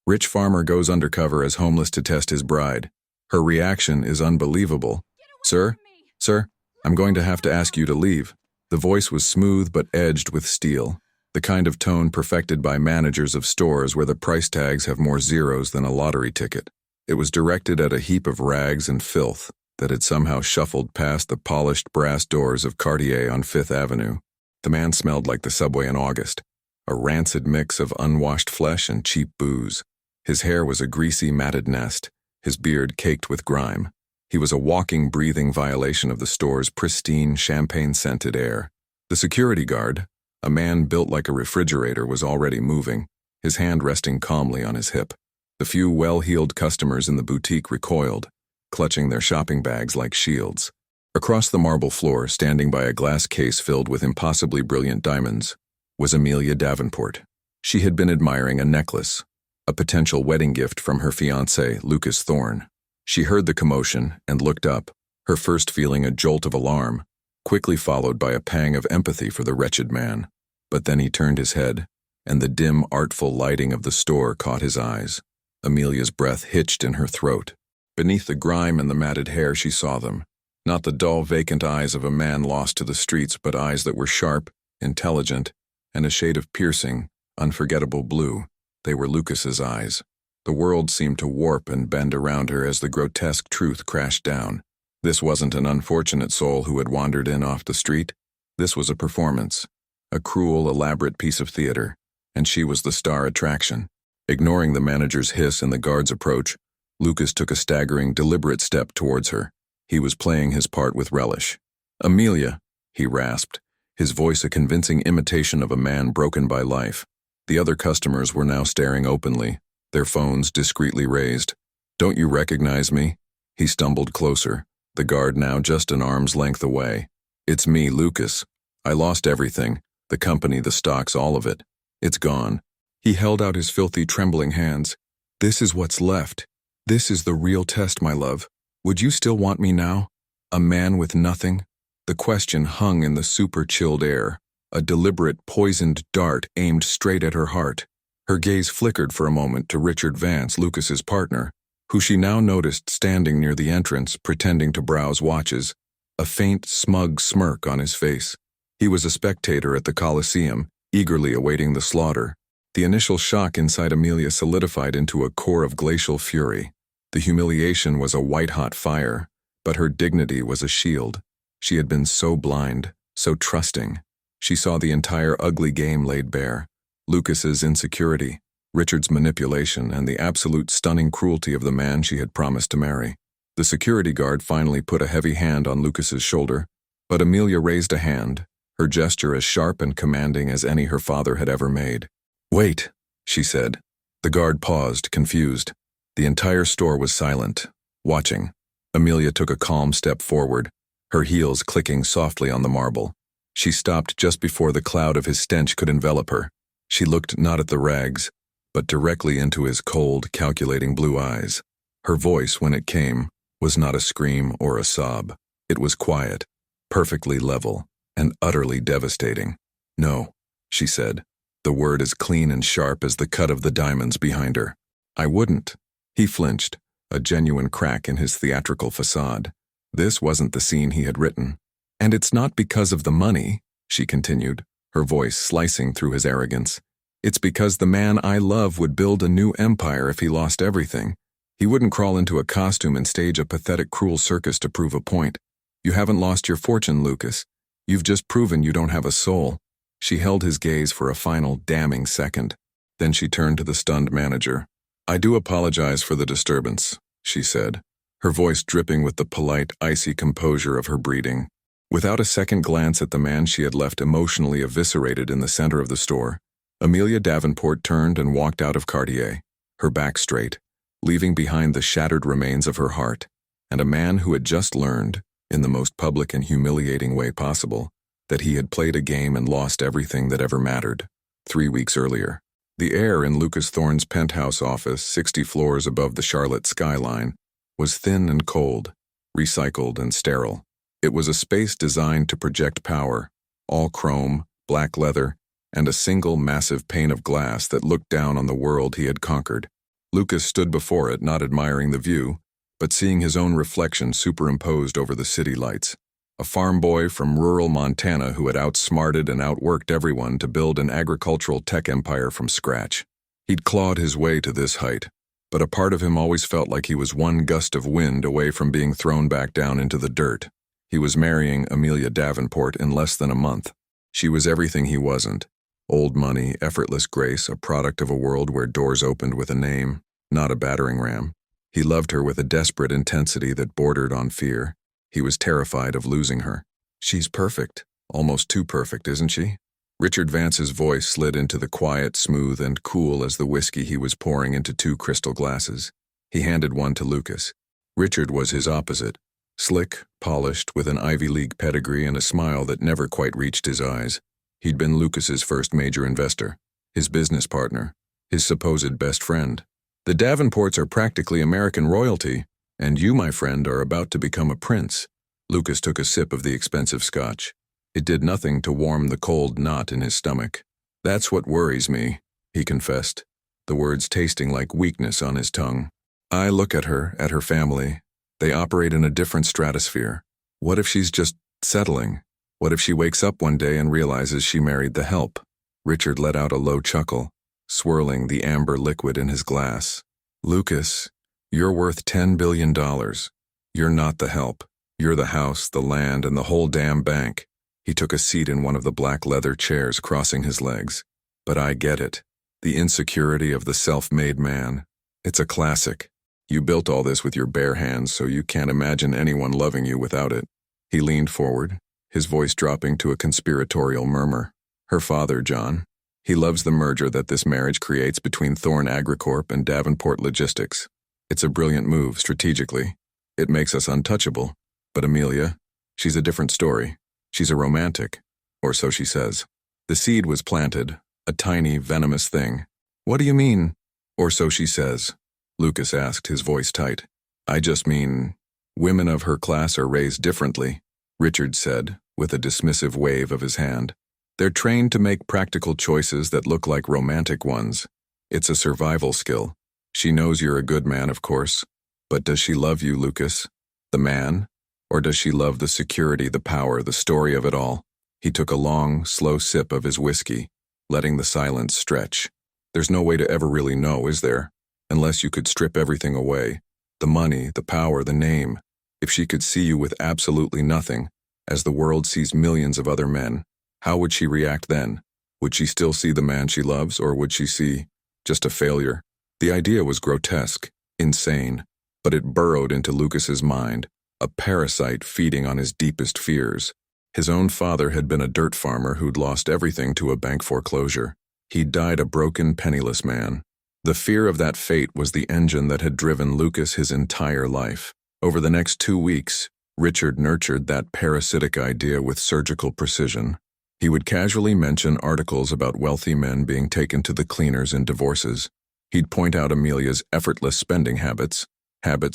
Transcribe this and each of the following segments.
Rich farmer goes undercover as homeless to test his bride. Her reaction is unbelievable. Sir? Sir? I'm going to have to ask you to leave. The voice was smooth but edged with steel, the kind of tone perfected by managers of stores where the price tags have more zeros than a lottery ticket. It was directed at a heap of rags and filth that had somehow shuffled past the polished brass doors of Cartier on Fifth Avenue. The man smelled like the subway in August, a rancid mix of unwashed flesh and cheap booze. His hair was a greasy, matted nest, his beard caked with grime. He was a walking, breathing violation of the store's pristine, champagne-scented air. The security guard, a man built like a refrigerator, was already moving, his hand resting calmly on his hip. The few well-heeled customers in the boutique recoiled, clutching their shopping bags like shields. Across the marble floor, standing by a glass case filled with impossibly brilliant diamonds, was Amelia Davenport. She had been admiring a necklace, a potential wedding gift from her fiancé, Lucas Thorne. She heard the commotion and looked up, her first feeling a jolt of alarm, quickly followed by a pang of empathy for the wretched man. But then he turned his head, and the dim, artful lighting of the store caught his eyes. Amelia's breath hitched in her throat. Beneath the grime and the matted hair she saw them, not the dull, vacant eyes of a man lost to the streets, but eyes that were sharp, intelligent, and a shade of piercing, unforgettable blue. They were Lucas's eyes. The world seemed to warp and bend around her as the grotesque truth crashed down. This wasn't an unfortunate soul who had wandered in off the street. This was a performance, a cruel, elaborate piece of theater, and she was the star attraction. Ignoring the manager's hiss and the guard's approach, Lucas took a staggering, deliberate step towards her. He was playing his part with relish. "Amelia," he rasped, his voice a convincing imitation of a man broken by life. The other customers were now staring openly, their phones discreetly raised. "Don't you recognize me?" He stumbled closer, the guard now just an arm's length away. "It's me, Lucas. I lost everything, the company, the stocks, all of it. It's gone." He held out his filthy, trembling hands. "This is what's left. This is the real test, my love. Would you still want me now? A man with nothing?" The question hung in the super-chilled air, a deliberate, poisoned dart aimed straight at her heart. Her gaze flickered for a moment to Richard Vance, Lucas's partner, who she now noticed standing near the entrance, pretending to browse watches, a faint, smug smirk on his face. He was a spectator at the Coliseum, eagerly awaiting the slaughter. The initial shock inside Amelia solidified into a core of glacial fury. The humiliation was a white-hot fire, but her dignity was a shield. She had been so blind, so trusting. She saw the entire ugly game laid bare. Lucas's insecurity, Richard's manipulation, and the absolute stunning cruelty of the man she had promised to marry. The security guard finally put a heavy hand on Lucas's shoulder, but Amelia raised a hand, her gesture as sharp and commanding as any her father had ever made. "Wait," she said. The guard paused, confused. The entire store was silent, watching. Amelia took a calm step forward, her heels clicking softly on the marble. She stopped just before the cloud of his stench could envelop her. She looked not at the rags, but directly into his cold, calculating blue eyes. Her voice, when it came, was not a scream or a sob. It was quiet, perfectly level, and utterly devastating. "No," she said, the word as clean and sharp as the cut of the diamonds behind her. "I wouldn't." He flinched, a genuine crack in his theatrical facade. This wasn't the scene he had written. "And it's not because of the money," she continued, her voice slicing through his arrogance. "It's because the man I love would build a new empire if he lost everything. He wouldn't crawl into a costume and stage a pathetic, cruel circus to prove a point. You haven't lost your fortune, Lucas. You've just proven you don't have a soul." She held his gaze for a final, damning second. Then she turned to the stunned manager. "I do apologize for the disturbance," she said, her voice dripping with the polite, icy composure of her breeding. Without a second glance at the man she had left emotionally eviscerated in the center of the store, Amelia Davenport turned and walked out of Cartier, her back straight, leaving behind the shattered remains of her heart, and a man who had just learned, in the most public and humiliating way possible, that he had played a game and lost everything that ever mattered, 3 weeks earlier. The air in Lucas Thorne's penthouse office, 60 floors above the Charlotte skyline, was thin and cold, recycled and sterile. It was a space designed to project power, all chrome, black leather, and a single massive pane of glass that looked down on the world he had conquered. Lucas stood before it, not admiring the view, but seeing his own reflection superimposed over the city lights. A farm boy from rural Montana who had outsmarted and outworked everyone to build an agricultural tech empire from scratch. He'd clawed his way to this height, but a part of him always felt like he was one gust of wind away from being thrown back down into the dirt. He was marrying Amelia Davenport in less than a month. She was everything he wasn't. Old money, effortless grace, a product of a world where doors opened with a name, not a battering ram. He loved her with a desperate intensity that bordered on fear. He was terrified of losing her. She's perfect. Almost too perfect, isn't she? Richard Vance's voice slid into the quiet, smooth, and cool as the whiskey he was pouring into 2 crystal glasses. He handed one to Lucas. Richard was his opposite. Slick, polished, with an Ivy League pedigree and a smile that never quite reached his eyes. He'd been Lucas's first major investor, his business partner, his supposed best friend. The Davenports are practically American royalty, and you, my friend, are about to become a prince. Lucas took a sip of the expensive scotch. It did nothing to warm the cold knot in his stomach. That's what worries me, he confessed, the words tasting like weakness on his tongue. I look at her family. They operate in a different stratosphere. What if she's just settling? What if she wakes up one day and realizes she married the help? Richard let out a low chuckle, swirling the amber liquid in his glass. Lucas, you're worth $10 billion. You're not the help. You're the house, the land, and the whole damn bank. He took a seat in one of the black leather chairs, crossing his legs. But I get it. The insecurity of the self-made man. It's a classic. You built all this with your bare hands, so you can't imagine anyone loving you without it. He leaned forward, his voice dropping to a conspiratorial murmur. Her father, John. He loves the merger that this marriage creates between Thorne Agricorp and Davenport Logistics. It's a brilliant move, strategically. It makes us untouchable. But Amelia, she's a different story. She's a romantic, or so she says. The seed was planted, a tiny, venomous thing. What do you mean, or so she says? Lucas asked, his voice tight. I just mean, women of her class are raised differently, Richard said, with a dismissive wave of his hand. They're trained to make practical choices that look like romantic ones. It's a survival skill. She knows you're a good man, of course. But does she love you, Lucas? The man? Or does she love the security, the power, the story of it all? He took a long, slow sip of his whiskey, letting the silence stretch. There's no way to ever really know, is there? Unless you could strip everything away. The money, the power, the name. If she could see you with absolutely nothing, as the world sees millions of other men, how would she react then? Would she still see the man she loves, or would she see just a failure? The idea was grotesque, insane, but it burrowed into Lucas's mind, a parasite feeding on his deepest fears. His own father had been a dirt farmer who'd lost everything to a bank foreclosure. He'd died a broken, penniless man. The fear of that fate was the engine that had driven Lucas his entire life. Over the next 2 weeks, Richard nurtured that parasitic idea with surgical precision. He would casually mention articles about wealthy men being taken to the cleaners in divorces. He'd point out Amelia's effortless spending habits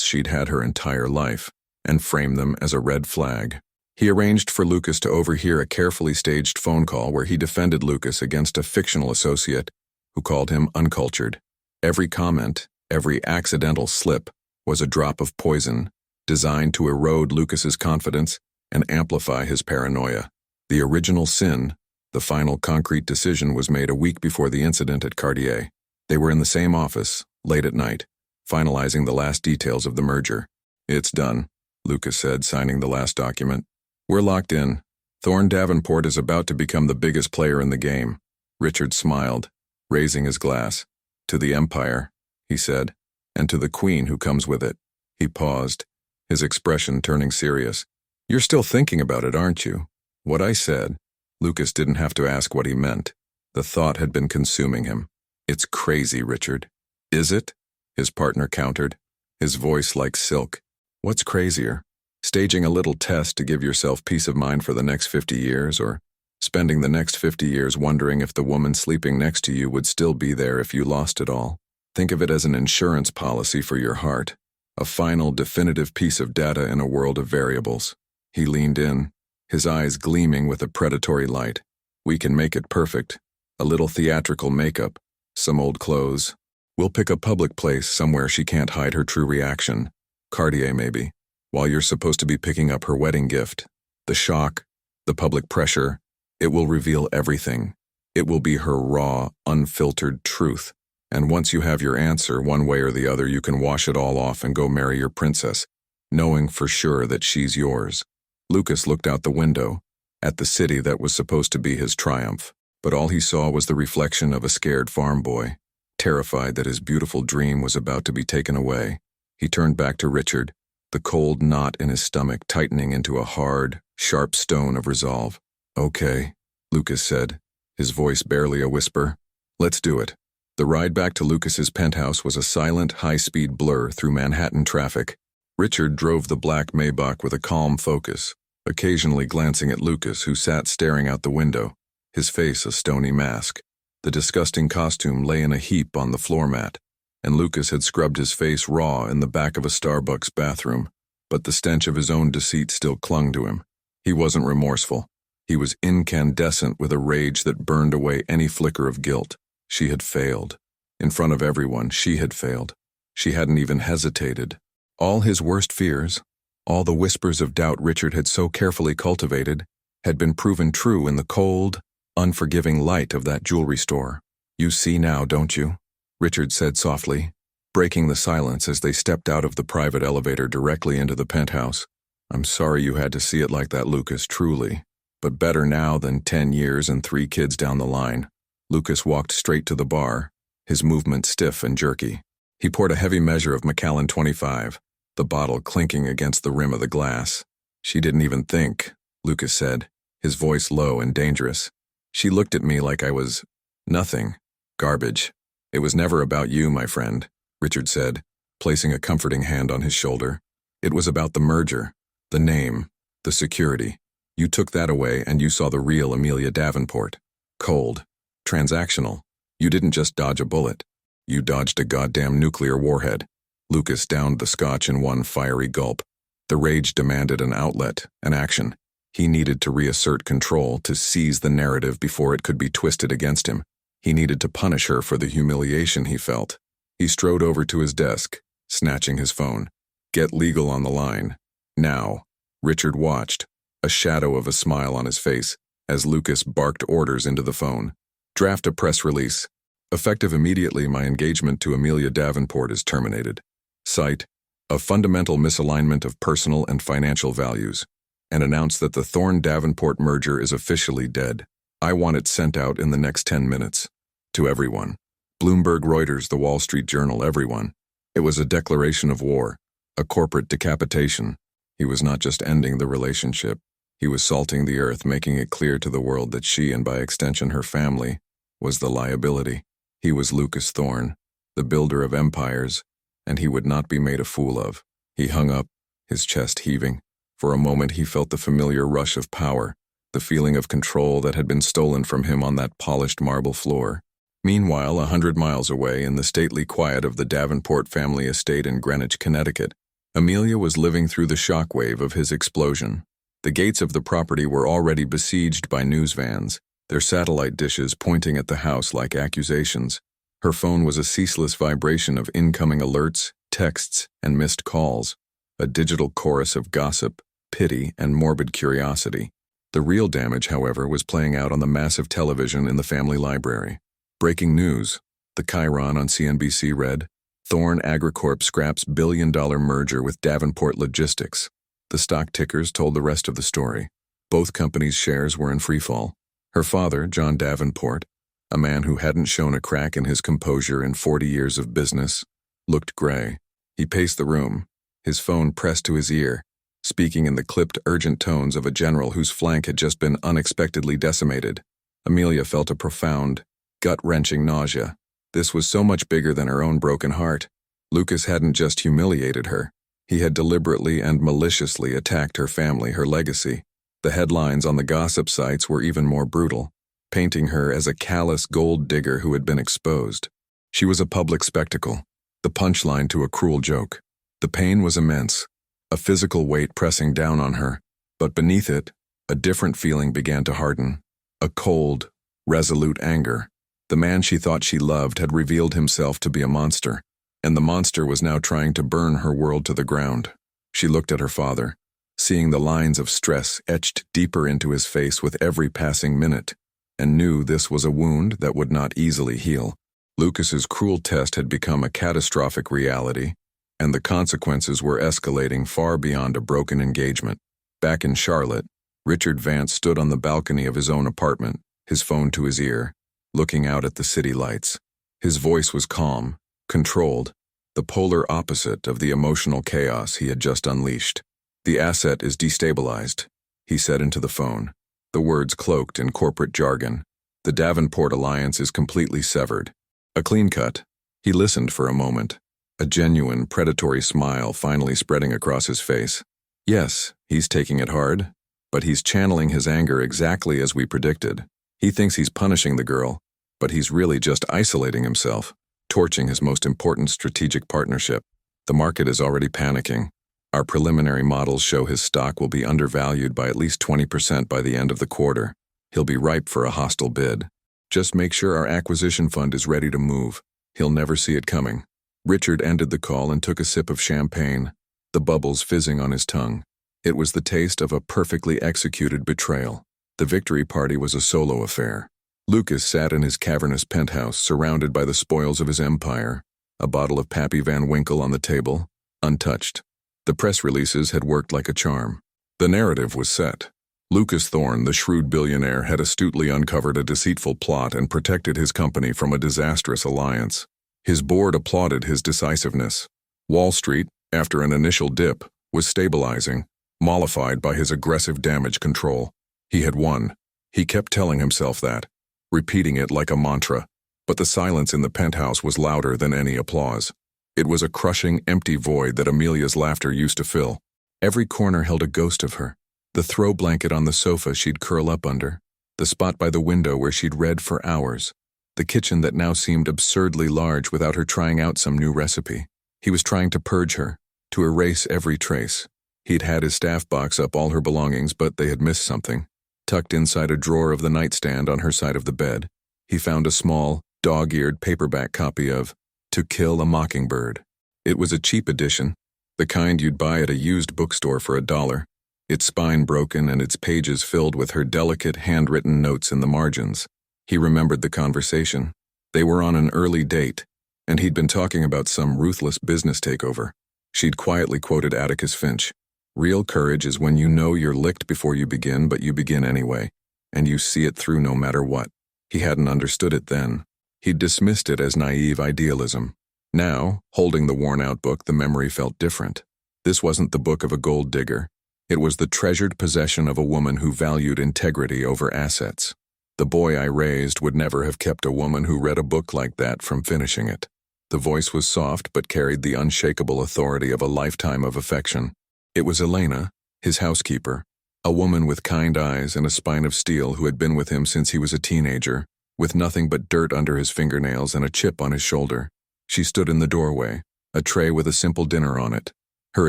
she'd had her entire life, and frame them as a red flag. He arranged for Lucas to overhear a carefully staged phone call where he defended Lucas against a fictional associate who called him uncultured. Every comment, every accidental slip, was a drop of poison, designed to erode Lucas's confidence and amplify his paranoia. The original sin, the final concrete decision, was made a week before the incident at Cartier. They were in the same office, late at night, finalizing the last details of the merger. It's done, Lucas said, signing the last document. We're locked in. Thorne Davenport is about to become the biggest player in the game. Richard smiled, raising his glass. To the Empire, he said, and to the Queen who comes with it. He paused, his expression turning serious. You're still thinking about it, aren't you? What I said. Lucas didn't have to ask what he meant. The thought had been consuming him. It's crazy, Richard. Is it? His partner countered, his voice like silk. What's crazier? Staging a little test to give yourself peace of mind for the next 50 years, or spending the next 50 years wondering if the woman sleeping next to you would still be there if you lost it all? Think of it as an insurance policy for your heart, a final, definitive piece of data in a world of variables. He leaned in, his eyes gleaming with a predatory light. We can make it perfect. A little theatrical makeup, some old clothes, We'll pick a public place somewhere she can't hide her true reaction. Cartier, maybe. While you're supposed to be picking up her wedding gift. The shock, the public pressure, it will reveal everything. It will be her raw, unfiltered truth. And once you have your answer, one way or the other, you can wash it all off and go marry your princess, knowing for sure that she's yours. Lucas looked out the window, at the city that was supposed to be his triumph, but all he saw was the reflection of a scared farm boy, terrified that his beautiful dream was about to be taken away. He turned back to Richard, the cold knot in his stomach tightening into a hard, sharp stone of resolve. "Okay," Lucas said, his voice barely a whisper. "Let's do it." The ride back to Lucas's penthouse was a silent, high-speed blur through Manhattan traffic. Richard drove the black Maybach with a calm focus, occasionally glancing at Lucas, who sat staring out the window, his face a stony mask. The disgusting costume lay in a heap on the floor mat, and Lucas had scrubbed his face raw in the back of a Starbucks bathroom, but the stench of his own deceit still clung to him. He wasn't remorseful. He was incandescent with a rage that burned away any flicker of guilt. She had failed. In front of everyone, she had failed. She hadn't even hesitated. All his worst fears, all the whispers of doubt Richard had so carefully cultivated, had been proven true in the cold, unforgiving light of that jewelry store. "You see now, don't you?" Richard said softly, breaking the silence as they stepped out of the private elevator directly into the penthouse. "I'm sorry you had to see it like that, Lucas, truly. But better now than 10 years and 3 kids down the line." Lucas walked straight to the bar, his movement stiff and jerky. He poured a heavy measure of Macallan 25, the bottle clinking against the rim of the glass. "She didn't even think," Lucas said, his voice low and dangerous. "She looked at me like I was nothing. Garbage. It was never about you, my friend," Richard said, placing a comforting hand on his shoulder. "It was about the merger, the name, the security. You took that away and you saw the real Amelia Davenport. Cold. Transactional. You didn't just dodge a bullet. You dodged a goddamn nuclear warhead." Lucas downed the scotch in one fiery gulp. The rage demanded an outlet, an action. He needed to reassert control, to seize the narrative before it could be twisted against him. He needed to punish her for the humiliation he felt. He strode over to his desk, snatching his phone. "Get legal on the line. Now." Richard watched, a shadow of a smile on his face, as Lucas barked orders into the phone. "Draft a press release. Effective immediately, my engagement to Amelia Davenport is terminated. Cite, a fundamental misalignment of personal and financial values, and announce that the Thorne-Davenport merger is officially dead. I want it sent out in the next 10 minutes. To everyone. Bloomberg, Reuters, the Wall Street Journal, everyone." It was a declaration of war, a corporate decapitation. He was not just ending the relationship. He was salting the earth, making it clear to the world that she, and by extension her family, was the liability. He was Lucas Thorne, the builder of empires, and he would not be made a fool of. He hung up, his chest heaving. For a moment he felt the familiar rush of power, the feeling of control that had been stolen from him on that polished marble floor. Meanwhile, 100 miles away, in the stately quiet of the Davenport family estate in Greenwich, Connecticut, Amelia was living through the shockwave of his explosion. The gates of the property were already besieged by news vans, their satellite dishes pointing at the house like accusations. Her phone was a ceaseless vibration of incoming alerts, texts, and missed calls, a digital chorus of gossip, pity, and morbid curiosity. The real damage, however, was playing out on the massive television in the family library. Breaking news. The Chiron on CNBC read, "Thorne AgriCorp scraps billion-dollar merger with Davenport Logistics." The stock tickers told the rest of the story. Both companies' shares were in freefall. Her father, John Davenport, a man who hadn't shown a crack in his composure in 40 years of business, looked gray. He paced the room, his phone pressed to his ear, speaking in the clipped, urgent tones of a general whose flank had just been unexpectedly decimated. Amelia felt a profound, gut-wrenching nausea. This was so much bigger than her own broken heart. Lucas hadn't just humiliated her. He had deliberately and maliciously attacked her family, her legacy. The headlines on the gossip sites were even more brutal, painting her as a callous gold digger who had been exposed. She was a public spectacle, the punchline to a cruel joke. The pain was immense, a physical weight pressing down on her, but beneath it, a different feeling began to harden, a cold, resolute anger. The man she thought she loved had revealed himself to be a monster, and the monster was now trying to burn her world to the ground. She looked at her father, seeing the lines of stress etched deeper into his face with every passing minute, and knew this was a wound that would not easily heal. Lucas's cruel test had become a catastrophic reality, and the consequences were escalating far beyond a broken engagement. Back in Charlotte, Richard Vance stood on the balcony of his own apartment, his phone to his ear, looking out at the city lights. His voice was calm, controlled, the polar opposite of the emotional chaos he had just unleashed. "The asset is destabilized," he said into the phone, the words cloaked in corporate jargon. "The Davenport alliance is completely severed." A clean cut. He listened for a moment, a genuine, predatory smile finally spreading across his face. Yes, he's taking it hard, but he's channeling his anger exactly as we predicted. He thinks he's punishing the girl, but he's really just isolating himself, torching his most important strategic partnership. The market is already panicking. Our preliminary models show his stock will be undervalued by at least 20% by the end of the quarter. He'll be ripe for a hostile bid. Just make sure our acquisition fund is ready to move. He'll never see it coming. Richard ended the call and took a sip of champagne, the bubbles fizzing on his tongue. It was the taste of a perfectly executed betrayal. The victory party was a solo affair. Lucas sat in his cavernous penthouse, surrounded by the spoils of his empire, a bottle of Pappy Van Winkle on the table, untouched. The press releases had worked like a charm. The narrative was set. Lucas Thorne, the shrewd billionaire, had astutely uncovered a deceitful plot and protected his company from a disastrous alliance. His board applauded his decisiveness. Wall Street, after an initial dip, was stabilizing, mollified by his aggressive damage control. He had won. He kept telling himself that, repeating it like a mantra, but the silence in the penthouse was louder than any applause. It was a crushing, empty void that Amelia's laughter used to fill. Every corner held a ghost of her. The throw blanket on the sofa she'd curl up under, the spot by the window where she'd read for hours, the kitchen that now seemed absurdly large without her trying out some new recipe. He was trying to purge her, to erase every trace. He'd had his staff box up all her belongings, but they had missed something. Tucked inside a drawer of the nightstand on her side of the bed, he found a small, dog-eared paperback copy of To Kill a Mockingbird. It was a cheap edition, the kind you'd buy at a used bookstore for $1, its spine broken and its pages filled with her delicate, handwritten notes in the margins. He remembered the conversation. They were on an early date, and he'd been talking about some ruthless business takeover. She'd quietly quoted Atticus Finch. "Real courage is when you know you're licked before you begin, but you begin anyway, and you see it through no matter what." He hadn't understood it then. He'd dismissed it as naive idealism. Now, holding the worn-out book, the memory felt different. This wasn't the book of a gold digger. It was the treasured possession of a woman who valued integrity over assets. The boy I raised would never have kept a woman who read a book like that from finishing it. The voice was soft but carried the unshakable authority of a lifetime of affection. It was Elena, his housekeeper, a woman with kind eyes and a spine of steel who had been with him since he was a teenager, with nothing but dirt under his fingernails and a chip on his shoulder. She stood in the doorway, a tray with a simple dinner on it, her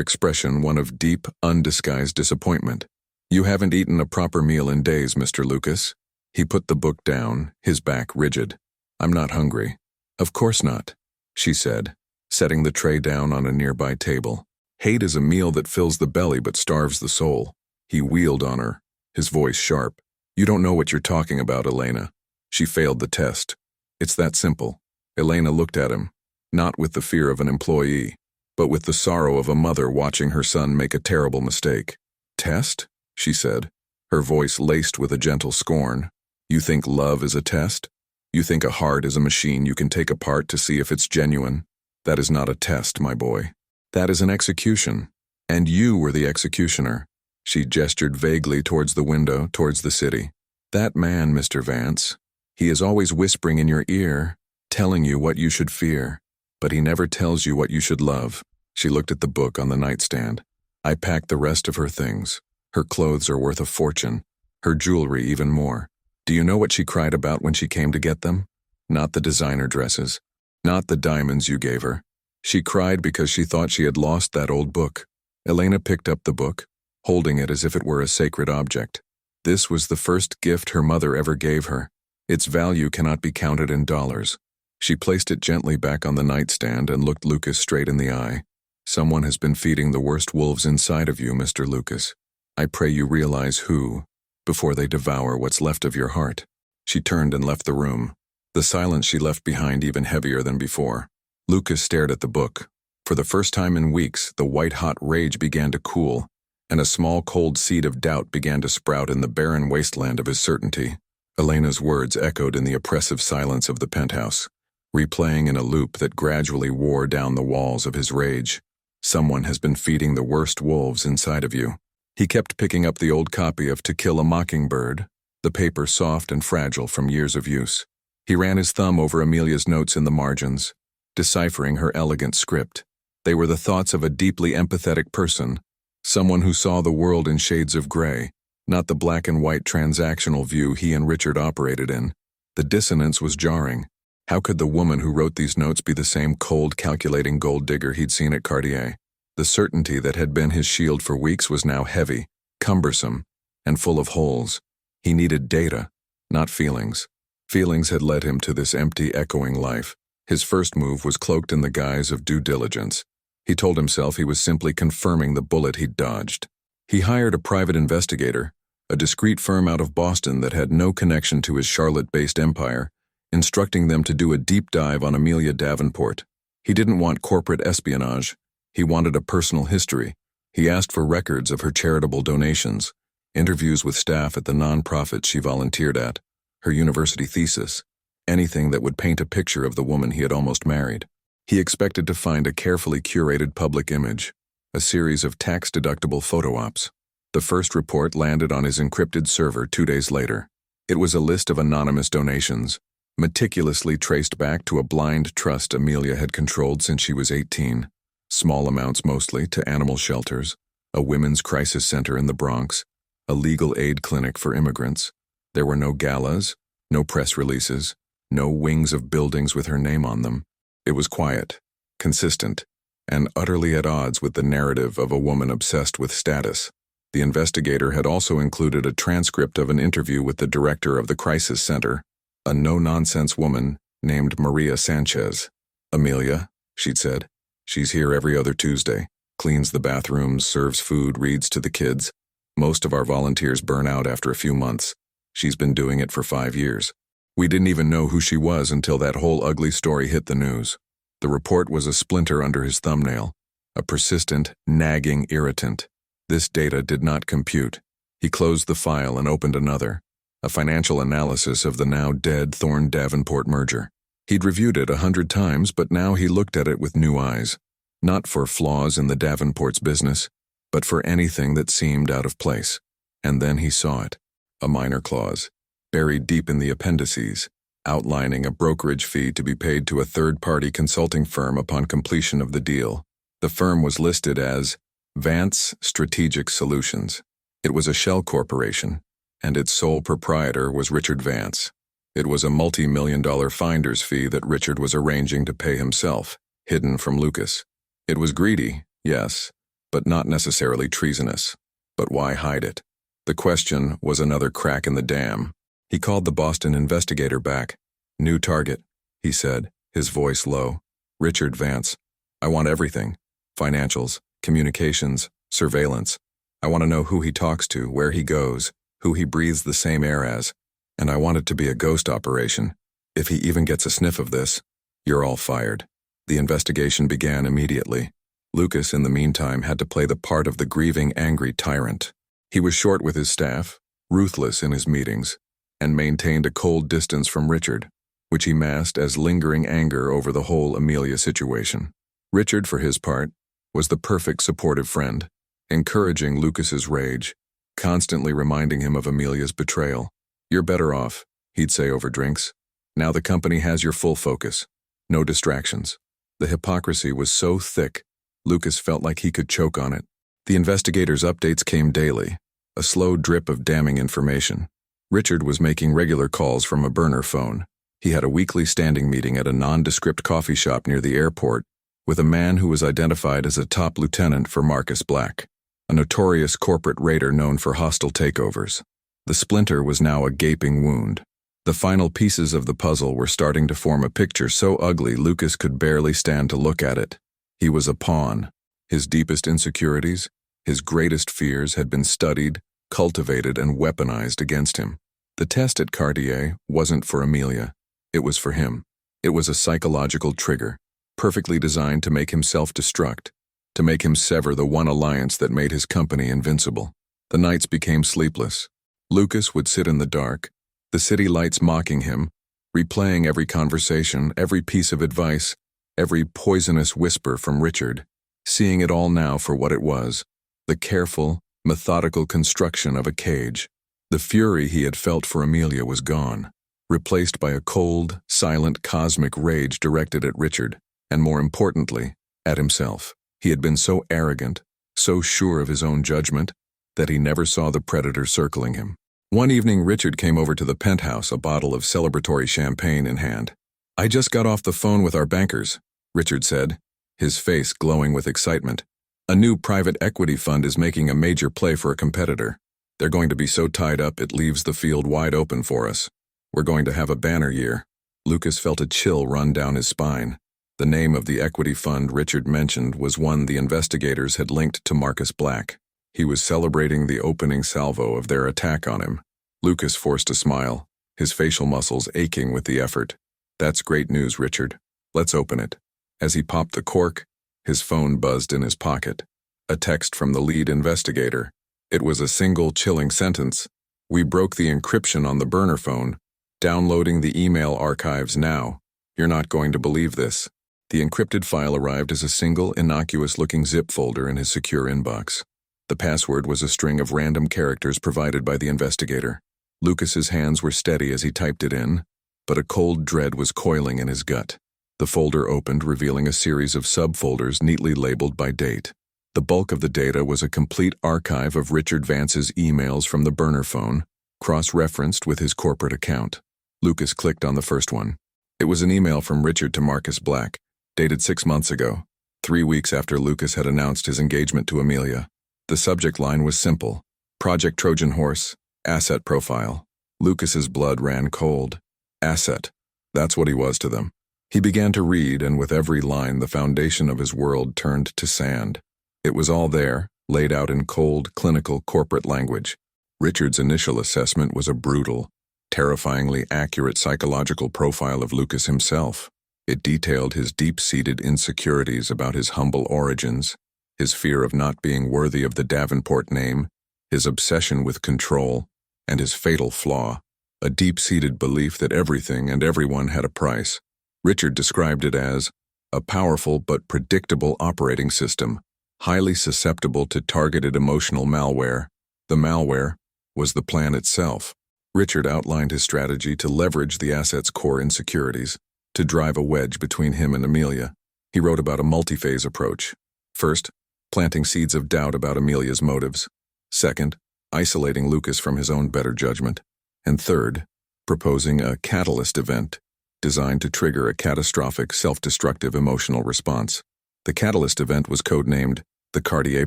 expression one of deep, undisguised disappointment. "You haven't eaten a proper meal in days, Mr. Lucas." He put the book down, his back rigid. "I'm not hungry." "Of course not," she said, setting the tray down on a nearby table. "Hate is a meal that fills the belly but starves the soul." He wheeled on her, his voice sharp. "You don't know what you're talking about, Elena." She failed the test. "It's that simple." Elena looked at him, not with the fear of an employee, but with the sorrow of a mother watching her son make a terrible mistake. "Test?" she said, her voice laced with a gentle scorn. "You think love is a test? You think a heart is a machine you can take apart to see if it's genuine? That is not a test, my boy. That is an execution. And you were the executioner." She gestured vaguely towards the window, towards the city. "That man, Mr. Vance, he is always whispering in your ear, telling you what you should fear, but he never tells you what you should love." She looked at the book on the nightstand. "I packed the rest of her things. Her clothes are worth a fortune, her jewelry even more. Do you know what she cried about when she came to get them? Not the designer dresses, not the diamonds you gave her. She cried because she thought she had lost that old book." Elena picked up the book, holding it as if it were a sacred object. This was the first gift her mother ever gave her. Its value cannot be counted in dollars. She placed it gently back on the nightstand and looked Lucas straight in the eye. Someone has been feeding the worst wolves inside of you, Mr. Lucas. I pray you realize who, before they devour what's left of your heart. She turned and left the room, the silence she left behind even heavier than before. Lucas stared at the book. For the first time in weeks, the white-hot rage began to cool, and a small cold seed of doubt began to sprout in the barren wasteland of his certainty. Elena's words echoed in the oppressive silence of the penthouse, replaying in a loop that gradually wore down the walls of his rage. Someone has been feeding the worst wolves inside of you. He kept picking up the old copy of To Kill a Mockingbird, the paper soft and fragile from years of use. He ran his thumb over Amelia's notes in the margins, deciphering her elegant script. They were the thoughts of a deeply empathetic person, someone who saw the world in shades of gray, not the black and white transactional view he and Richard operated in. The dissonance was jarring. How could the woman who wrote these notes be the same cold, calculating gold digger he'd seen at Cartier? The certainty that had been his shield for weeks was now heavy, cumbersome, and full of holes. He needed data, not feelings. Feelings had led him to this empty, echoing life. His first move was cloaked in the guise of due diligence. He told himself he was simply confirming the bullet he'd dodged. He hired a private investigator, a discreet firm out of Boston that had no connection to his Charlotte-based empire, instructing them to do a deep dive on Amelia Davenport. He didn't want corporate espionage. He wanted a personal history. He asked for records of her charitable donations, interviews with staff at the nonprofit she volunteered at, her university thesis, anything that would paint a picture of the woman he had almost married. He expected to find a carefully curated public image, a series of tax-deductible photo ops. The first report landed on his encrypted server 2 days later. It was a list of anonymous donations, meticulously traced back to a blind trust Amelia had controlled since she was 18. Small amounts mostly to animal shelters, a women's crisis center in the Bronx, a legal aid clinic for immigrants. There were no galas, no press releases, no wings of buildings with her name on them. It was quiet, consistent, and utterly at odds with the narrative of a woman obsessed with status. The investigator had also included a transcript of an interview with the director of the crisis center, a no-nonsense woman named Maria Sanchez. "Amelia," she'd said. "She's here every other Tuesday, cleans the bathrooms, serves food, reads to the kids. Most of our volunteers burn out after a few months. She's been doing it for 5 years. We didn't even know who she was until that whole ugly story hit the news." The report was a splinter under his thumbnail, a persistent, nagging irritant. This data did not compute. He closed the file and opened another, a financial analysis of the now dead Thorne-Davenport merger. He'd reviewed it 100 times, but now he looked at it with new eyes, not for flaws in the Davenport's business, but for anything that seemed out of place. And then he saw it, a minor clause, buried deep in the appendices, outlining a brokerage fee to be paid to a third-party consulting firm upon completion of the deal. The firm was listed as Vance Strategic Solutions. It was a shell corporation, and its sole proprietor was Richard Vance. It was a multi-million-dollar finder's fee that Richard was arranging to pay himself, hidden from Lucas. It was greedy, yes, but not necessarily treasonous. But why hide it? The question was another crack in the dam. He called the Boston investigator back. "New target," he said, his voice low. "Richard Vance. I want everything. Financials, communications, surveillance. I want to know who he talks to, where he goes, who he breathes the same air as. And I want it to be a ghost operation. If he even gets a sniff of this, you're all fired." The investigation began immediately. Lucas, in the meantime, had to play the part of the grieving, angry tyrant. He was short with his staff, ruthless in his meetings, and maintained a cold distance from Richard, which he masked as lingering anger over the whole Amelia situation. Richard, for his part, was the perfect supportive friend, encouraging Lucas's rage, constantly reminding him of Amelia's betrayal. "You're better off," he'd say over drinks. "Now the company has your full focus. No distractions." The hypocrisy was so thick, Lucas felt like he could choke on it. The investigator's updates came daily, a slow drip of damning information. Richard was making regular calls from a burner phone. He had a weekly standing meeting at a nondescript coffee shop near the airport with a man who was identified as a top lieutenant for Marcus Black, a notorious corporate raider known for hostile takeovers. The splinter was now a gaping wound. The final pieces of the puzzle were starting to form a picture so ugly Lucas could barely stand to look at it. He was a pawn. His deepest insecurities, his greatest fears had been studied, cultivated, and weaponized against him. The test at Cartier wasn't for Amelia. It was for him. It was a psychological trigger, perfectly designed to make him self-destruct, to make him sever the one alliance that made his company invincible. The nights became sleepless. Lucas would sit in the dark, the city lights mocking him, replaying every conversation, every piece of advice, every poisonous whisper from Richard, seeing it all now for what it was, the careful, methodical construction of a cage. The fury he had felt for Amelia was gone, replaced by a cold, silent, cosmic rage directed at Richard, and more importantly, at himself. He had been so arrogant, so sure of his own judgment, that he never saw the predator circling him. One evening, Richard came over to the penthouse, a bottle of celebratory champagne in hand. "I just got off the phone with our bankers," Richard said, his face glowing with excitement. "A new private equity fund is making a major play for a competitor. They're going to be so tied up it leaves the field wide open for us. We're going to have a banner year." Lucas felt a chill run down his spine. The name of the equity fund Richard mentioned was one the investigators had linked to Marcus Black. He was celebrating the opening salvo of their attack on him. Lucas forced a smile, his facial muscles aching with the effort. "That's great news, Richard. Let's open it." As he popped the cork, his phone buzzed in his pocket. A text from the lead investigator. It was a single chilling sentence. "We broke the encryption on the burner phone. Downloading the email archives now. You're not going to believe this." The encrypted file arrived as a single, innocuous-looking zip folder in his secure inbox. The password was a string of random characters provided by the investigator. Lucas's hands were steady as he typed it in, but a cold dread was coiling in his gut. The folder opened, revealing a series of subfolders neatly labeled by date. The bulk of the data was a complete archive of Richard Vance's emails from the burner phone, cross-referenced with his corporate account. Lucas clicked on the first one. It was an email from Richard to Marcus Black, dated 6 months ago, 3 weeks after Lucas had announced his engagement to Amelia. The subject line was simple: Project Trojan Horse, asset profile. Lucas's blood ran cold. Asset. That's what he was to them. He began to read, and with every line the foundation of his world turned to sand. It was all there, laid out in cold, clinical, corporate language. Richard's initial assessment was a brutal, terrifyingly accurate psychological profile of Lucas himself. It detailed his deep-seated insecurities about his humble origins, his fear of not being worthy of the Davenport name, his obsession with control, and his fatal flaw, a deep-seated belief that everything and everyone had a price. Richard described it as a powerful but predictable operating system, highly susceptible to targeted emotional malware. The malware was the plan itself. Richard outlined his strategy to leverage the asset's core insecurities, to drive a wedge between him and Amelia. He wrote about a multi-phase approach. First, planting seeds of doubt about Amelia's motives. Second, isolating Lucas from his own better judgment. And third, proposing a catalyst event designed to trigger a catastrophic, self-destructive emotional response. The catalyst event was codenamed the Cartier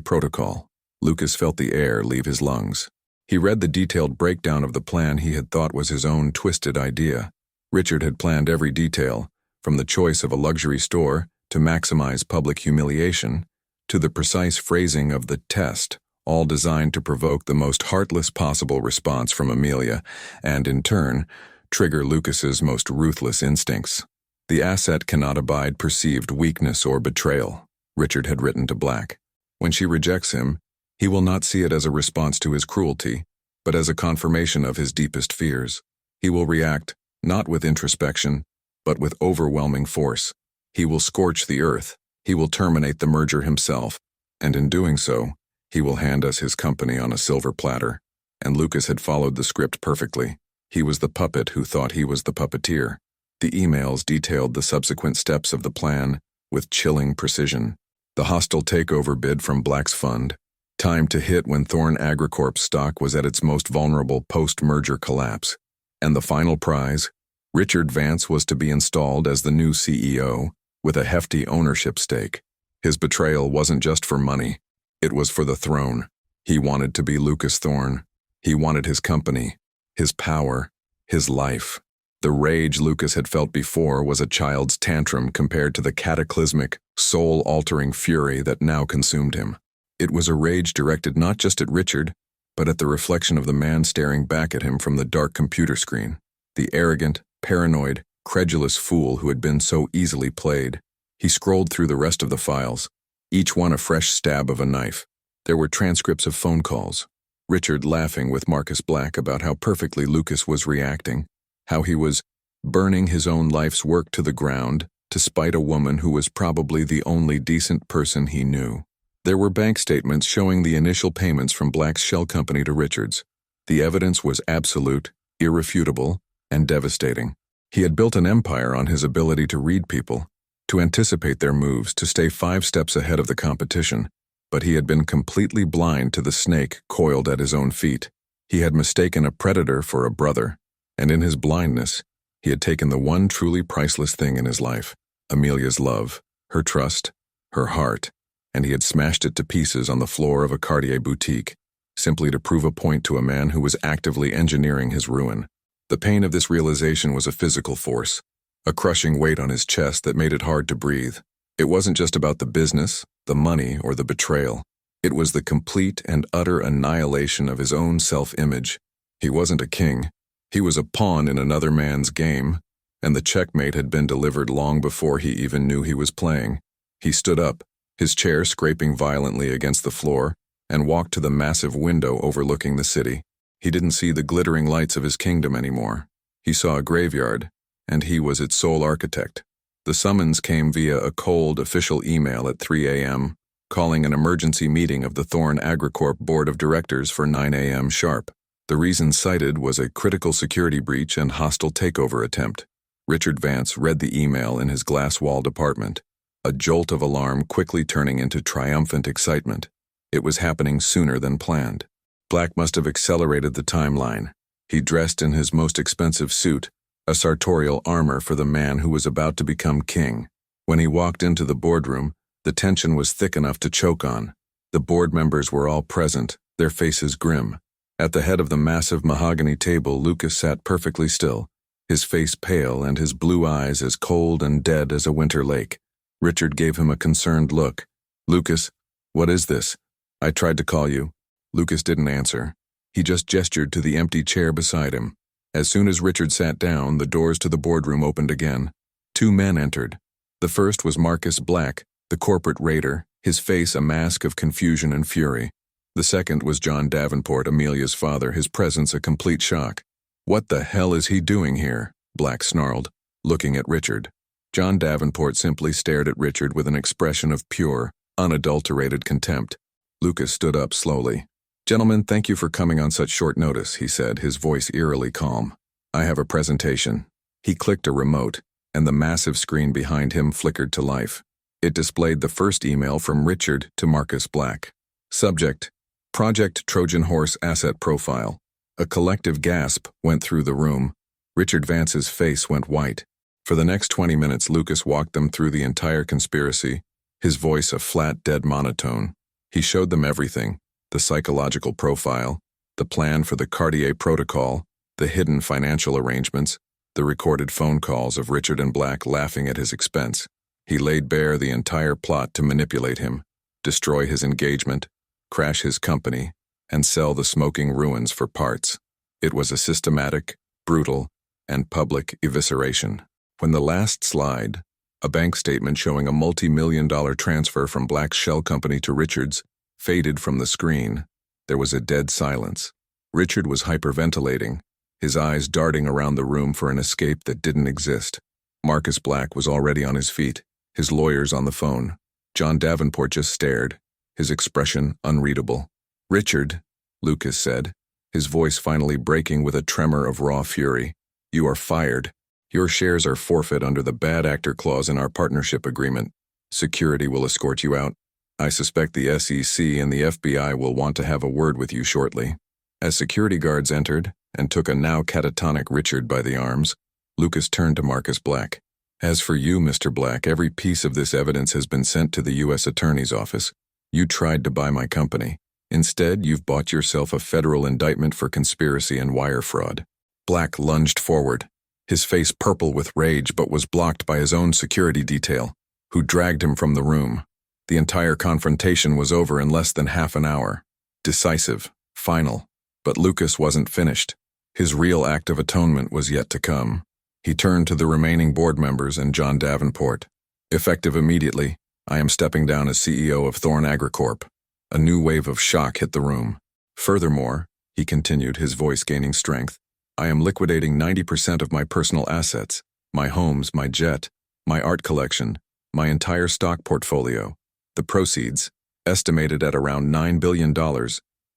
Protocol. Lucas felt the air leave his lungs. He read the detailed breakdown of the plan he had thought was his own twisted idea. Richard had planned every detail, from the choice of a luxury store to maximize public humiliation, to the precise phrasing of the test, all designed to provoke the most heartless possible response from Amelia, and in turn, trigger Lucas's most ruthless instincts. "The asset cannot abide perceived weakness or betrayal," Richard had written to Black. "When she rejects him, he will not see it as a response to his cruelty, but as a confirmation of his deepest fears. He will react, not with introspection, but with overwhelming force. He will scorch the earth. He will terminate the merger himself, and in doing so, he will hand us his company on a silver platter." And Lucas had followed the script perfectly. He was the puppet who thought he was the puppeteer. The emails detailed the subsequent steps of the plan with chilling precision. The hostile takeover bid from Black's fund, timed to hit when Thorne Agricorp's stock was at its most vulnerable post-merger collapse. And the final prize, Richard Vance was to be installed as the new CEO, with a hefty ownership stake. His betrayal wasn't just for money. It was for the throne. He wanted to be Lucas Thorne. He wanted his company, his power, his life. The rage Lucas had felt before was a child's tantrum compared to the cataclysmic, soul-altering fury that now consumed him. It was a rage directed not just at Richard, but at the reflection of the man staring back at him from the dark computer screen, the arrogant, paranoid, credulous fool who had been so easily played. He scrolled through the rest of the files, each one a fresh stab of a knife. There were transcripts of phone calls, Richard laughing with Marcus Black about how perfectly Lucas was reacting, how he was burning his own life's work to the ground to spite a woman who was probably the only decent person he knew. There were bank statements showing the initial payments from Black's shell company to Richard's. The evidence was absolute, irrefutable, and devastating. He had built an empire on his ability to read people, to anticipate their moves, to stay 5 steps ahead of the competition, but he had been completely blind to the snake coiled at his own feet. He had mistaken a predator for a brother, and in his blindness, he had taken the one truly priceless thing in his life, Amelia's love, her trust, her heart, and he had smashed it to pieces on the floor of a Cartier boutique, simply to prove a point to a man who was actively engineering his ruin. The pain of this realization was a physical force, a crushing weight on his chest that made it hard to breathe. It wasn't just about the business, the money, or the betrayal. It was the complete and utter annihilation of his own self-image. He wasn't a king. He was a pawn in another man's game, and the checkmate had been delivered long before he even knew he was playing. He stood up, his chair scraping violently against the floor, and walked to the massive window overlooking the city. He didn't see the glittering lights of his kingdom anymore. He saw a graveyard, and he was its sole architect. The summons came via a cold, official email at 3 a.m., calling an emergency meeting of the Thorn Agricorp Board of Directors for 9 a.m. sharp. The reason cited was a critical security breach and hostile takeover attempt. Richard Vance read the email in his glass-walled apartment, a jolt of alarm quickly turning into triumphant excitement. It was happening sooner than planned. Black must have accelerated the timeline. He dressed in his most expensive suit, a sartorial armor for the man who was about to become king. When he walked into the boardroom, the tension was thick enough to choke on. The board members were all present, their faces grim. At the head of the massive mahogany table, Lucas sat perfectly still, his face pale and his blue eyes as cold and dead as a winter lake. Richard gave him a concerned look. "Lucas, what is this? I tried to call you." Lucas didn't answer. He just gestured to the empty chair beside him. As soon as Richard sat down, the doors to the boardroom opened again. 2 men entered. The first was Marcus Black, the corporate raider, his face a mask of confusion and fury. The second was John Davenport, Amelia's father, his presence a complete shock. "What the hell is he doing here?" Black snarled, looking at Richard. John Davenport simply stared at Richard with an expression of pure, unadulterated contempt. Lucas stood up slowly. "Gentlemen, thank you for coming on such short notice," he said, his voice eerily calm. "I have a presentation." He clicked a remote, and the massive screen behind him flickered to life. It displayed the first email from Richard to Marcus Black. Subject: Project Trojan Horse Asset Profile. A collective gasp went through the room. Richard Vance's face went white. For the next 20 minutes, Lucas walked them through the entire conspiracy, his voice a flat, dead monotone. He showed them everything: the psychological profile, the plan for the Cartier protocol, the hidden financial arrangements, the recorded phone calls of Richard and Black laughing at his expense. He laid bare the entire plot to manipulate him, destroy his engagement, crash his company, and sell the smoking ruins for parts. It was a systematic, brutal, and public evisceration. When the last slide, a bank statement showing a multi-million-dollar transfer from Black's shell company to Richard's, faded from the screen, there was a dead silence. Richard was hyperventilating, his eyes darting around the room for an escape that didn't exist. Marcus Black was already on his feet, his lawyers on the phone. John Davenport just stared, his expression unreadable. "Richard," Lucas said, his voice finally breaking with a tremor of raw fury, "you are fired. Your shares are forfeit under the bad actor clause in our partnership agreement. Security will escort you out. I suspect the SEC and the FBI will want to have a word with you shortly." As security guards entered and took a now catatonic Richard by the arms, Lucas turned to Marcus Black. "As for you, Mr. Black, every piece of this evidence has been sent to the U.S. Attorney's Office. You tried to buy my company. Instead, you've bought yourself a federal indictment for conspiracy and wire fraud." Black lunged forward, his face purple with rage but was blocked by his own security detail, who dragged him from the room. The entire confrontation was over in less than half an hour. Decisive, final. But Lucas wasn't finished. His real act of atonement was yet to come. He turned to the remaining board members and John Davenport. Effective immediately, I am stepping down as CEO of Thorn Agricorp. A new wave of shock hit the room. Furthermore, he continued, his voice gaining strength, I am liquidating 90% of my personal assets, my homes, my jet, my art collection, my entire stock portfolio. The proceeds, estimated at around $9 billion,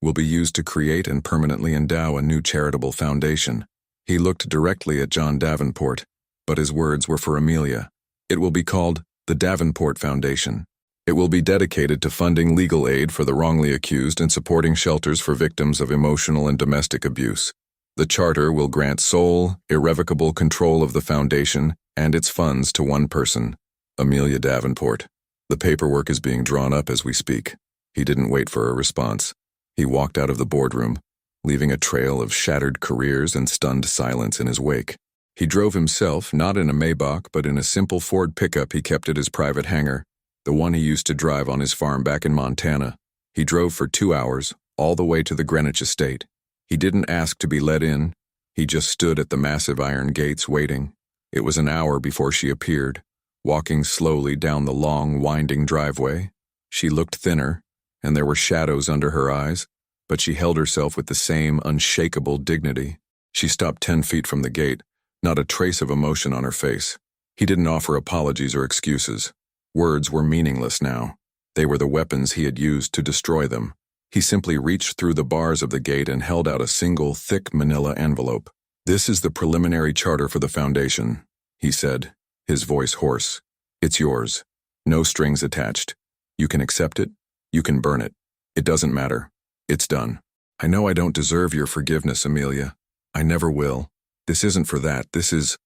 will be used to create and permanently endow a new charitable foundation. He looked directly at John Davenport, but his words were for Amelia. It will be called the Davenport Foundation. It will be dedicated to funding legal aid for the wrongly accused and supporting shelters for victims of emotional and domestic abuse. The charter will grant sole, irrevocable control of the foundation and its funds to one person, Amelia Davenport. The paperwork is being drawn up as we speak. He didn't wait for a response. He walked out of the boardroom, leaving a trail of shattered careers and stunned silence in his wake. He drove himself, not in a Maybach, but in a simple Ford pickup he kept at his private hangar, the one he used to drive on his farm back in Montana. He drove for 2 hours, all the way to the Greenwich estate. He didn't ask to be let in. He just stood at the massive iron gates waiting. It was an hour before she appeared, walking slowly down the long, winding driveway. She looked thinner, and there were shadows under her eyes, but she held herself with the same unshakable dignity. She stopped 10 feet from the gate, not a trace of emotion on her face. He didn't offer apologies or excuses. Words were meaningless now. They were the weapons he had used to destroy them. He simply reached through the bars of the gate and held out a single, thick manila envelope. This is the preliminary charter for the foundation, he said, his voice hoarse. It's yours. No strings attached. You can accept it. You can burn it. It doesn't matter. It's done. I know I don't deserve your forgiveness, Amelia. I never will. This isn't for that. This is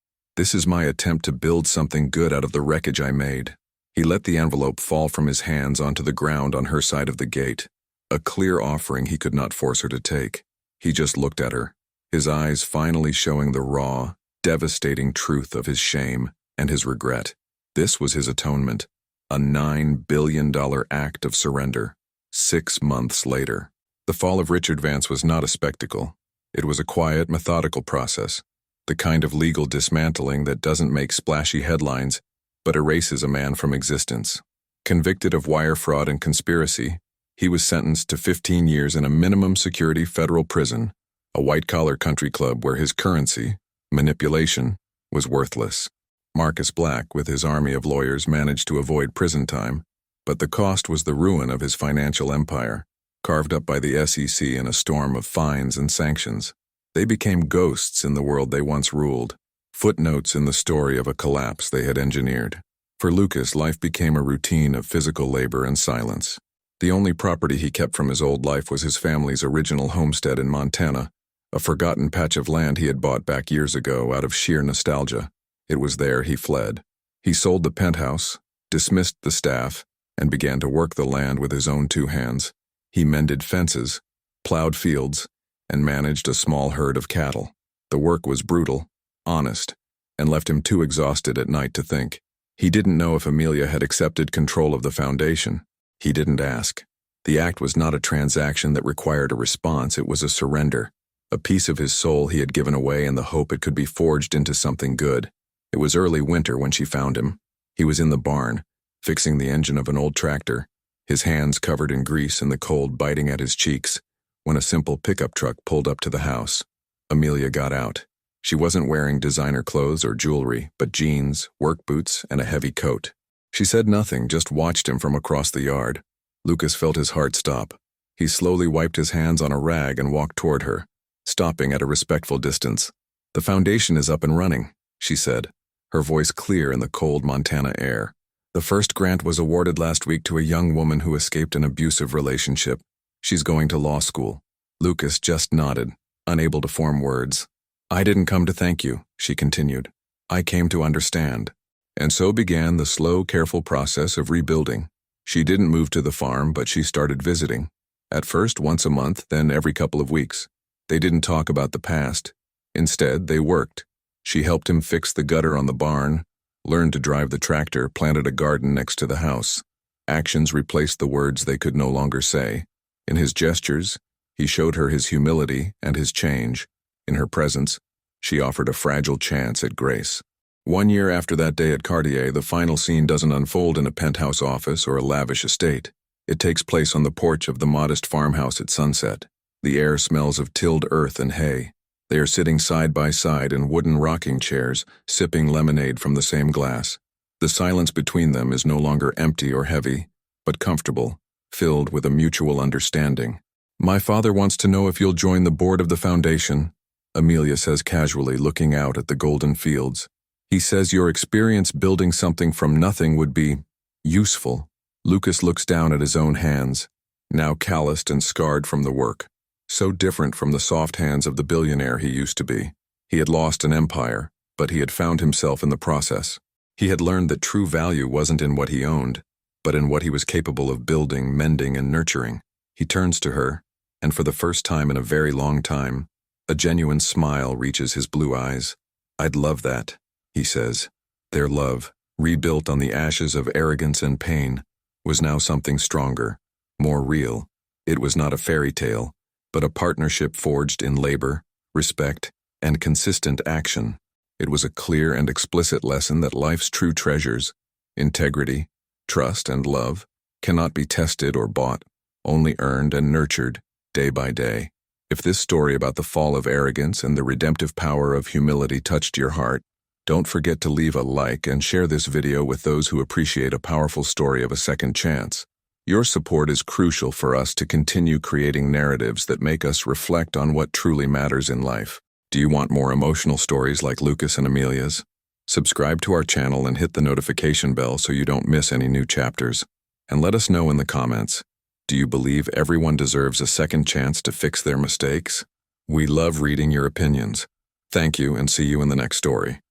my attempt to build something good out of the wreckage I made. He let the envelope fall from his hands onto the ground on her side of the gate, a clear offering he could not force her to take. He just looked at her, his eyes finally showing the raw, devastating truth of his shame and his regret. This was his atonement, a $9 billion act of surrender. 6 months later. The fall of Richard Vance was not a spectacle. It was a quiet, methodical process, the kind of legal dismantling that doesn't make splashy headlines, but erases a man from existence. Convicted of wire fraud and conspiracy, he was sentenced to 15 years in a minimum security federal prison, a white-collar country club where his currency, manipulation, was worthless. Marcus Black, with his army of lawyers, managed to avoid prison time, but the cost was the ruin of his financial empire, carved up by the SEC in a storm of fines and sanctions. They became ghosts in the world they once ruled, footnotes in the story of a collapse they had engineered. For Lucas, life became a routine of physical labor and silence. The only property he kept from his old life was his family's original homestead in Montana, a forgotten patch of land he had bought back years ago out of sheer nostalgia. It was there he fled. He sold the penthouse, dismissed the staff, and began to work the land with his own 2 hands. He mended fences, plowed fields, and managed a small herd of cattle. The work was brutal, honest, and left him too exhausted at night to think. He didn't know if Amelia had accepted control of the foundation. He didn't ask. The act was not a transaction that required a response, it was a surrender. A piece of his soul he had given away in the hope it could be forged into something good. It was early winter when she found him. He was in the barn, fixing the engine of an old tractor, his hands covered in grease and the cold biting at his cheeks, when a simple pickup truck pulled up to the house. Amelia got out. She wasn't wearing designer clothes or jewelry, but jeans, work boots, and a heavy coat. She said nothing, just watched him from across the yard. Lucas felt his heart stop. He slowly wiped his hands on a rag and walked toward her, stopping at a respectful distance. The foundation is up and running, she said, her voice clear in the cold Montana air. The first grant was awarded last week to a young woman who escaped an abusive relationship. She's going to law school. Lucas just nodded, unable to form words. I didn't come to thank you, she continued. I came to understand. And so began the slow, careful process of rebuilding. She didn't move to the farm, but she started visiting. At first, once a month, then every couple of weeks. They didn't talk about the past. Instead, they worked. She helped him fix the gutter on the barn, learned to drive the tractor, planted a garden next to the house. Actions replaced the words they could no longer say. In his gestures, he showed her his humility and his change. In her presence, she offered a fragile chance at grace. 1 year after that day at Cartier, the final scene doesn't unfold in a penthouse office or a lavish estate. It takes place on the porch of the modest farmhouse at sunset. The air smells of tilled earth and hay. They are sitting side by side in wooden rocking chairs, sipping lemonade from the same glass. The silence between them is no longer empty or heavy, but comfortable, filled with a mutual understanding. "My father wants to know if you'll join the board of the foundation," Amelia says casually, looking out at the golden fields. "He says your experience building something from nothing would be useful." Lucas looks down at his own hands, now calloused and scarred from the work. So different from the soft hands of the billionaire he used to be. He had lost an empire, but he had found himself in the process. He had learned that true value wasn't in what he owned, but in what he was capable of building, mending, and nurturing. He turns to her, and for the first time in a very long time, a genuine smile reaches his blue eyes. "I'd love that," he says. Their love, rebuilt on the ashes of arrogance and pain, was now something stronger, more real. It was not a fairy tale, but a partnership forged in labor, respect, and consistent action. It was a clear and explicit lesson that life's true treasures, integrity, trust, and love, cannot be tested or bought, only earned and nurtured, day by day. If this story about the fall of arrogance and the redemptive power of humility touched your heart, don't forget to leave a like and share this video with those who appreciate a powerful story of a second chance. Your support is crucial for us to continue creating narratives that make us reflect on what truly matters in life. Do you want more emotional stories like Lucas and Amelia's? Subscribe to our channel and hit the notification bell so you don't miss any new chapters. And let us know in the comments, do you believe everyone deserves a second chance to fix their mistakes? We love reading your opinions. Thank you, and see you in the next story.